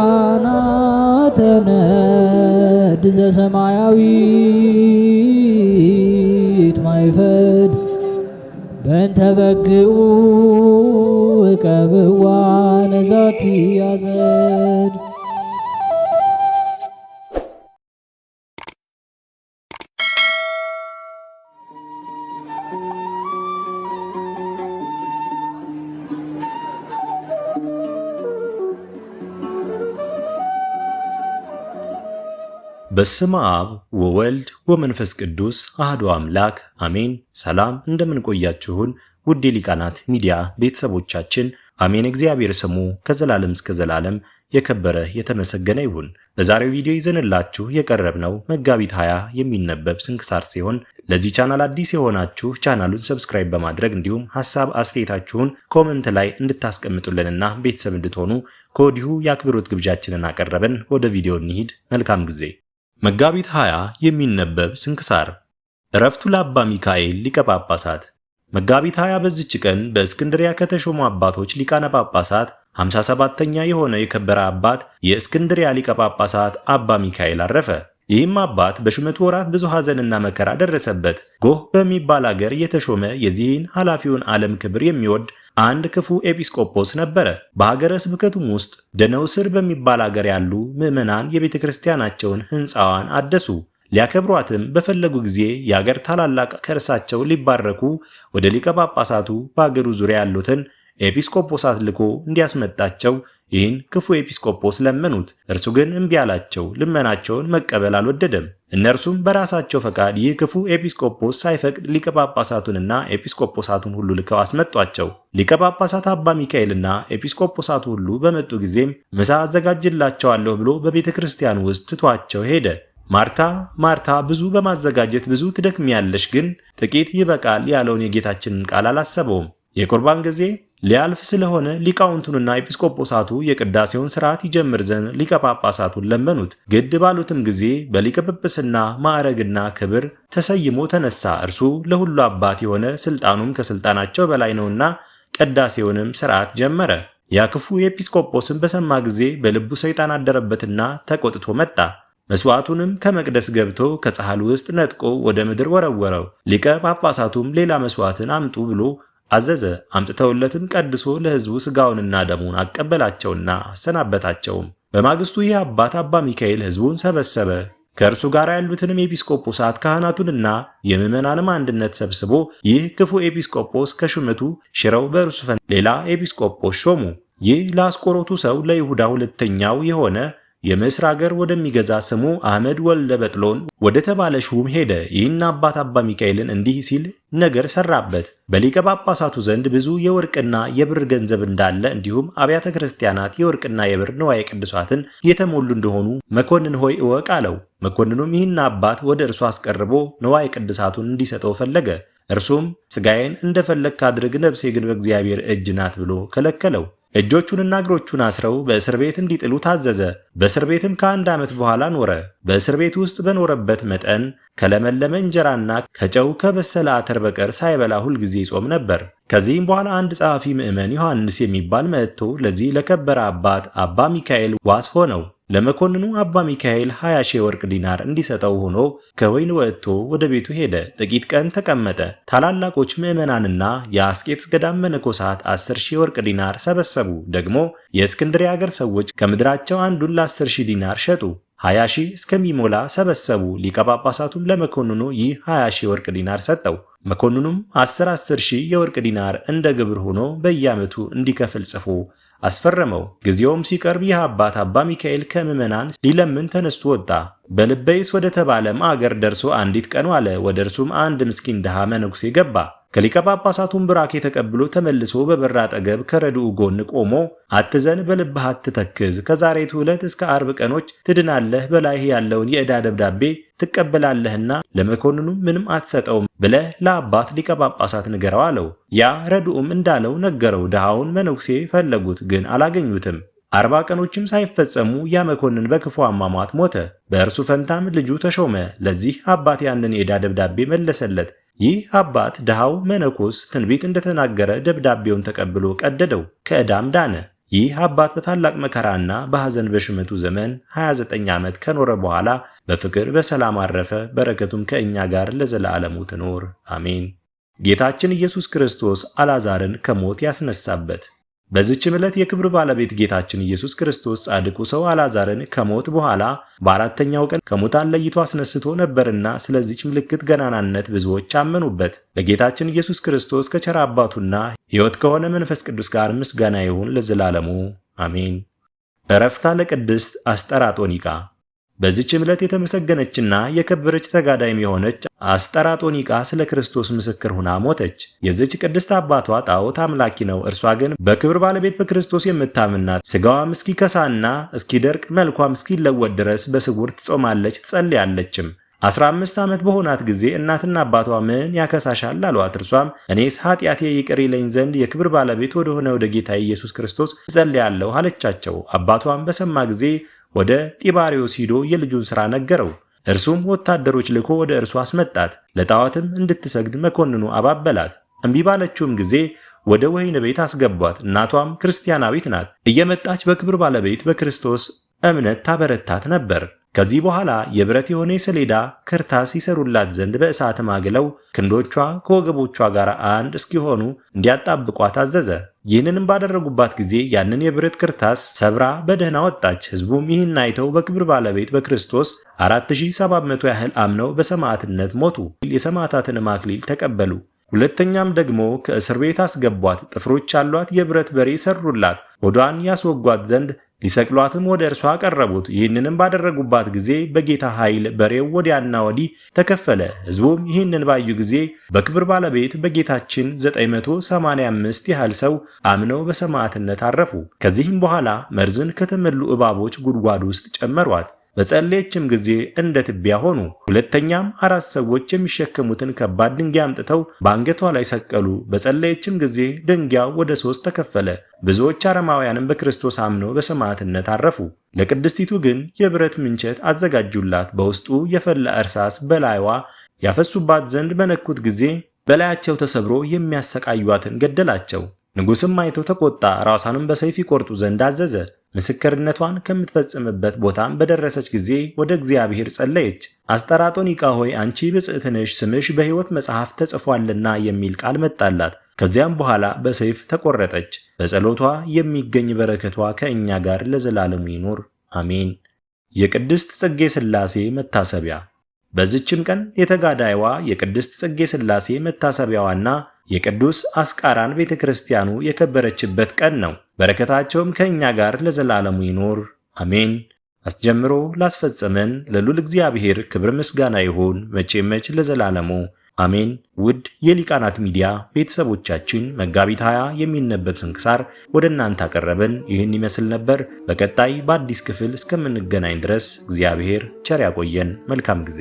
ሊቃናተ ነድ ዘሰማያዊት ማይፈድ በእንተ በግዑ እቀብዋ ነዛቲ ያዘድ። በስመ አብ ወወልድ ወመንፈስ ቅዱስ አህዶ አምላክ አሜን። ሰላም እንደምንቆያችሁን ውድ የሊቃናት ሚዲያ ቤተሰቦቻችን አሜን። እግዚአብሔር ስሙ ከዘላለም እስከ ዘላለም የከበረ የተመሰገነ ይሁን። በዛሬው ቪዲዮ ይዘንላችሁ የቀረብነው መጋቢት 20 የሚነበብ ስንክሳር ሲሆን ለዚህ ቻናል አዲስ የሆናችሁ ቻናሉን ሰብስክራይብ በማድረግ እንዲሁም ሐሳብ አስተያየታችሁን ኮሜንት ላይ እንድታስቀምጡልንና ቤተሰብ እንድትሆኑ ከወዲሁ የአክብሮት ግብዣችንን አቀረብን። ወደ ቪዲዮ እንሂድ። መልካም ጊዜ። መጋቢት 20 የሚነበብ ስንክሳር። ዕረፍቱ ለአባ ሚካኤል ሊቀ ጳጳሳት። መጋቢት 20 በዚች ቀን በእስክንድሪያ ከተሾሙ አባቶች ሊቃነ ጳጳሳት 57ኛ የሆነ የከበረ አባት የእስክንድሪያ ሊቀ ጳጳሳት አባ ሚካኤል አረፈ። ይህም አባት በሹመቱ ወራት ብዙ ሐዘንና መከራ ደረሰበት። ጎህ በሚባል አገር የተሾመ የዚህን ኃላፊውን ዓለም ክብር የሚወድ አንድ ክፉ ኤጲስቆጶስ ነበረ። በሀገረ ስብከቱም ውስጥ ደነውስር በሚባል አገር ያሉ ምዕመናን የቤተ ክርስቲያናቸውን ሕንፃዋን አደሱ። ሊያከብሯትም በፈለጉ ጊዜ የአገር ታላላቅ ከእርሳቸው ሊባረኩ ወደ ሊቀ ጳጳሳቱ በአገሩ ዙሪያ ያሉትን ኤጲስቆጶሳት ልኮ እንዲያስመጣቸው ይህን ክፉ ኤጲስቆጶስ ለመኑት። እርሱ ግን እምቢ አላቸው። ልመናቸውን መቀበል አልወደደም። እነርሱም በራሳቸው ፈቃድ ይህ ክፉ ኤጲስቆጶስ ሳይፈቅድ ሊቀ ጳጳሳቱንና ኤጲስቆጶሳቱን ሁሉ ልከው አስመጧቸው። ሊቀ ጳጳሳት አባ ሚካኤልና ኤጲስቆጶሳቱ ሁሉ በመጡ ጊዜም ምሳ አዘጋጅላቸዋለሁ ብሎ በቤተ ክርስቲያን ውስጥ ትቷቸው ሄደ። ማርታ ማርታ ብዙ በማዘጋጀት ብዙ ትደክሚያለሽ፣ ግን ጥቂት ይበቃል ያለውን የጌታችንን ቃል አላሰበውም። የቁርባን ጊዜ ሊያልፍ ስለሆነ ሊቃውንቱንና ኤጲስቆጶሳቱ የቅዳሴውን ሥርዓት ይጀምር ዘንድ ሊቀ ጳጳሳቱን ለመኑት። ግድ ባሉትም ጊዜ በሊቀ ጵጵስና ማዕረግና ክብር ተሰይሞ ተነሳ። እርሱ ለሁሉ አባት የሆነ ስልጣኑም ከስልጣናቸው በላይ ነውና ቅዳሴውንም ሥርዓት ጀመረ። ያ ክፉ ኤጲስቆጶስም በሰማ ጊዜ በልቡ ሰይጣን አደረበትና ተቆጥቶ መጣ። መስዋዕቱንም ከመቅደስ ገብቶ ከጻሕል ውስጥ ነጥቆ ወደ ምድር ወረወረው። ሊቀ ጳጳሳቱም ሌላ መስዋዕትን አምጡ ብሎ አዘዘ። አምጥተውለትም ቀድሶ ለሕዝቡ ሥጋውንና ደሙን አቀበላቸውና አሰናበታቸውም። በማግስቱ ይህ አባት አባ ሚካኤል ሕዝቡን ሰበሰበ። ከእርሱ ጋር ያሉትንም ኤጲስቆጶሳት ካህናቱንና የምዕመናንም አንድነት ሰብስቦ ይህ ክፉ ኤጲስቆጶስ ከሹመቱ ሽረው በእርሱ ፈንታ ሌላ ኤጲስቆጶስ ሾሙ። ይህ ለአስቆሮቱ ሰው ለይሁዳ ሁለተኛው የሆነ የምስር አገር ወደሚገዛ ስሙ አህመድ ወልደ በጥሎን ወደ ተባለ ሹም ሄደ። ይህን አባት አባ ሚካኤልን እንዲህ ሲል ነገር ሰራበት። በሊቀ ጳጳሳቱ ዘንድ ብዙ የወርቅና የብር ገንዘብ እንዳለ እንዲሁም አብያተ ክርስቲያናት የወርቅና የብር ንዋየ ቅዱሳትን የተሞሉ እንደሆኑ መኮንን ሆይ እወቅ አለው። መኮንኑም ይህን አባት ወደ እርሱ አስቀርቦ ንዋየ ቅዱሳቱን እንዲሰጠው ፈለገ። እርሱም ሥጋዬን እንደፈለግክ አድርግ፣ ነፍሴ ግን በእግዚአብሔር እጅ ናት ብሎ ከለከለው። እጆቹንና እግሮቹን አስረው በእስር ቤት እንዲጥሉ ታዘዘ። በእስር ቤትም ከ1 ዓመት በኋላ ኖረ። በእስር ቤት ውስጥ በኖረበት መጠን ከለመለመ እንጀራና ከጨው ከበሰለ አተር በቀር ሳይበላ ሁልጊዜ ይጾም ነበር። ከዚህም በኋላ አንድ ጸሐፊ ምዕመን ዮሐንስ የሚባል መጥቶ ለዚህ ለከበረ አባት አባ ሚካኤል ዋስ ሆነው። ለመኮንኑ አባ ሚካኤል 20,000 የወርቅ ዲናር እንዲሰጠው ሆኖ ከወይን ወጥቶ ወደ ቤቱ ሄደ። ጥቂት ቀን ተቀመጠ። ታላላቆች ምዕመናንና የአስቄጥስ ገዳም መነኮሳት 10,000 የወርቅ ዲናር ሰበሰቡ። ደግሞ የእስክንድርያ ሀገር ሰዎች ከምድራቸው አንዱን ለ10,000 ዲናር ሸጡ። 20,000 እስከሚሞላ ሰበሰቡ። ሊቀ ጳጳሳቱም ለመኮንኑ ይህ 20,000 የወርቅ ዲናር ሰጠው። መኮንኑም 10,000 የወርቅ ዲናር እንደ ግብር ሆኖ በየዓመቱ እንዲከፍል ጽፎ አስፈረመው። ጊዜውም ሲቀርብ ይህ አባት አባ ሚካኤል ከምዕመናን ሊለምን ተነስቶ ወጣ። በልበይስ ወደ ተባለም አገር ደርሶ አንዲት ቀን ዋለ። ወደ እርሱም አንድ ምስኪን ድሃ መነኩሴ ገባ። ከሊቀ ጳጳሳቱም ቡራኬ ተቀብሎ ተመልሶ በበር አጠገብ ከረድኡ ጎን ቆሞ አትዘን፣ በልብህ አትተክዝ፣ ከዛሬቱ ዕለት እስከ 40 ቀኖች ትድናለህ፣ በላይህ ያለውን የዕዳ ደብዳቤ ትቀበላለህና ለመኮንኑ ምንም አትሰጠውም ብለህ ለአባት ሊቀ ጳጳሳት ንገረው አለው። ያ ረድኡም እንዳለው ነገረው። ድሃውን መነኩሴ ፈለጉት፣ ግን አላገኙትም። 40 ቀኖችም ሳይፈጸሙ ያ መኮንን በክፉ አሟሟት ሞተ። በእርሱ ፈንታም ልጁ ተሾመ። ለዚህ አባት ያንን የዕዳ ደብዳቤ መለሰለት። ይህ አባት ድሃው መነኮስ ትንቢት እንደተናገረ ደብዳቤውን ተቀብሎ ቀደደው፣ ከዕዳም ዳነ። ይህ አባት በታላቅ መከራና በሐዘን በሽመቱ ዘመን 29 ዓመት ከኖረ በኋላ በፍቅር በሰላም አረፈ። በረከቱም ከእኛ ጋር ለዘላለሙ ትኖር አሜን። ጌታችን ኢየሱስ ክርስቶስ አልዓዛርን ከሞት ያስነሳበት። በዚህችም ዕለት የክብር ባለቤት ጌታችን ኢየሱስ ክርስቶስ ጻድቁ ሰው አልዓዛርን ከሞት በኋላ በአራተኛው ቀን ከሙታን ለይቶ አስነስቶ ነበርና ስለዚህች ምልክት ገናናነት ብዙዎች አመኑበት። ለጌታችን ኢየሱስ ክርስቶስ ከቸር አባቱና ሕይወት ከሆነ መንፈስ ቅዱስ ጋር ምስጋና ይሁን ለዘላለሙ አሜን። ዕረፍታ ለቅድስት አስጠራጦኒቃ። በዚህችም ዕለት የተመሰገነችና የከበረች ተጋዳይም የሆነች አስጠራጦኒቃ ስለ ክርስቶስ ምስክር ሆና ሞተች። የዚች ቅድስት አባቷ ጣዖት አምላኪ ነው። እርሷ ግን በክብር ባለቤት በክርስቶስ የምታምናት፣ ሥጋዋም እስኪከሳና እስኪደርቅ መልኳም እስኪለወጥ ድረስ በስውር ትጾማለች ትጸልያለችም። 15 ዓመት በሆናት ጊዜ እናትና አባቷ ምን ያከሳሻል አሏት። እርሷም እኔስ ኃጢአቴ ይቅር ይለኝ ዘንድ የክብር ባለቤት ወደሆነ ወደ ጌታ ኢየሱስ ክርስቶስ እጸልያለሁ አለቻቸው። አባቷም በሰማ ጊዜ ወደ ጢባሪዮስ ሂዶ የልጁን ሥራ ነገረው። እርሱም ወታደሮች ልኮ ወደ እርሱ አስመጣት። ለጣዖትም እንድትሰግድ መኮንኑ አባበላት። እምቢ ባለችውም ጊዜ ወደ ወህኒ ቤት አስገቧት። እናቷም ክርስቲያናዊት ናት። እየመጣች በክብር ባለቤት በክርስቶስ እምነት ታበረታት ነበር። ከዚህ በኋላ የብረት የሆነ የሰሌዳ ክርታስ ይሰሩላት ዘንድ በእሳት ማግለው ክንዶቿ ከወገቦቿ ጋር አንድ እስኪሆኑ እንዲያጣብቋት አዘዘ። ይህንንም ባደረጉባት ጊዜ ያንን የብረት ክርታስ ሰብራ በደህና ወጣች። ሕዝቡም ይህን አይተው በክብር ባለቤት በክርስቶስ 4700 ያህል አምነው በሰማዕትነት ሞቱ። የሰማዕታትን አክሊል ተቀበሉ። ሁለተኛም ደግሞ ከእስር ቤት አስገቧት። ጥፍሮች ያሏት የብረት በሬ ሰሩላት። ሆዷን ያስወጓት ዘንድ ሊሰቅሏትም ወደ እርሷ አቀረቡት። ይህንንም ባደረጉባት ጊዜ በጌታ ኃይል በሬው ወዲያና ወዲህ ተከፈለ። ሕዝቡም ይህንን ባዩ ጊዜ በክብር ባለቤት በጌታችን 985 ያህል ሰው አምነው በሰማዕትነት አረፉ። ከዚህም በኋላ መርዝን ከተመሉ እባቦች ጉድጓድ ውስጥ ጨመሯት። በጸለየችም ጊዜ እንደ ትቢያ ሆኑ። ሁለተኛም 4 ሰዎች የሚሸከሙትን ከባድ ድንጋይ አምጥተው በአንገቷ ላይ ሰቀሉ። በጸለየችም ጊዜ ድንጋዩ ወደ 3 ተከፈለ። ብዙዎች አረማውያንም በክርስቶስ አምነው በሰማዕትነት አረፉ። ለቅድስቲቱ ግን የብረት ምንቸት አዘጋጁላት። በውስጡ የፈላ እርሳስ በላይዋ ያፈሱባት ዘንድ በነኩት ጊዜ በላያቸው ተሰብሮ የሚያሰቃዩአትን ገደላቸው። ንጉሥም አይቶ ተቆጣ። ራሷንም በሰይፍ ይቆርጡ ዘንድ አዘዘ። ምስክርነቷን ከምትፈጽምበት ቦታም በደረሰች ጊዜ ወደ እግዚአብሔር ጸለየች። አስጠራጦኒቃ ሆይ አንቺ ብፅዕት ነሽ፣ ስምሽ በሕይወት መጽሐፍ ተጽፏልና የሚል ቃል መጣላት። ከዚያም በኋላ በሰይፍ ተቆረጠች። በጸሎቷ የሚገኝ በረከቷ ከእኛ ጋር ለዘላለሙ ይኖር አሜን። የቅድስት ጽጌ ሥላሴ መታሰቢያ። በዚችም ቀን የተጋዳይዋ የቅድስት ጽጌ ሥላሴ መታሰቢያዋና የቅዱስ አስቃራን ቤተክርስቲያኑ የከበረችበት ቀን ነው። በረከታቸውም ከእኛ ጋር ለዘላለሙ ይኖር አሜን። አስጀምሮ ላስፈጸመን ለልዑል እግዚአብሔር ክብር ምስጋና ይሁን መቼ ለዘላለሙ አሜን። ውድ የሊቃናት ሚዲያ ቤተሰቦቻችን መጋቢት 20 የሚነበብ ስንክሳር ወደ እናንተ አቀረብን። ይህን ይመስል ነበር። በቀጣይ በአዲስ ክፍል እስከምንገናኝ ድረስ እግዚአብሔር ቸር ያቆየን። መልካም ጊዜ